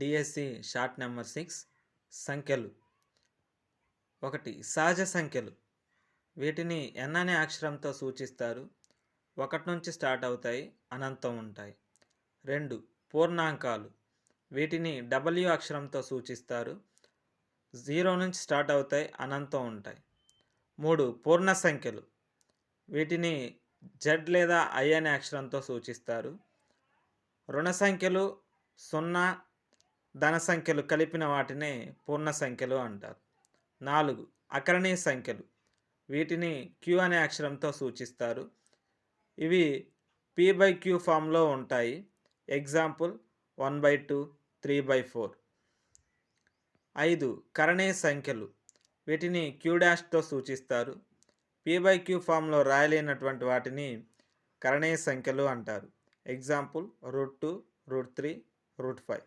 DSC short number 6 సంఖ్యలు. 1. సహజ సంఖ్యలు. వీటిని n అనే అక్షరంతో సూచిస్తారు. 1 నుంచి స్టార్ట్ అవుతాయి, అనంతం ఉంటాయి. 2. పూర్ణాంకాలు. వీటిని w అక్షరంతో సూచిస్తారు. 0 నుంచి స్టార్ట్ అవుతాయి, అనంతం ఉంటాయి. 3. పూర్ణ సంఖ్యలు. వీటిని z లేదా i అనే అక్షరంతో సూచిస్తారు. రుణ సంఖ్యలు, 0, ధన సంఖ్యలు కలిపిన వాటినే పూర్ణ సంఖ్యలు అంటారు. 4. అకరణీయ సంఖ్యలు. వీటిని q అనే అక్షరంతో సూచిస్తారు. ఇవి p/q ఫామ్లో ఉంటాయి. ఎగ్జాంపుల్ 1/2, 3/4. 5. కరణీయ సంఖ్యలు. వీటిని q' సూచిస్తారు. p/q ఫామ్లో రాయలేనటువంటి వాటిని కరణీయ సంఖ్యలు అంటారు. ఎగ్జాంపుల్ √2, √3, √5.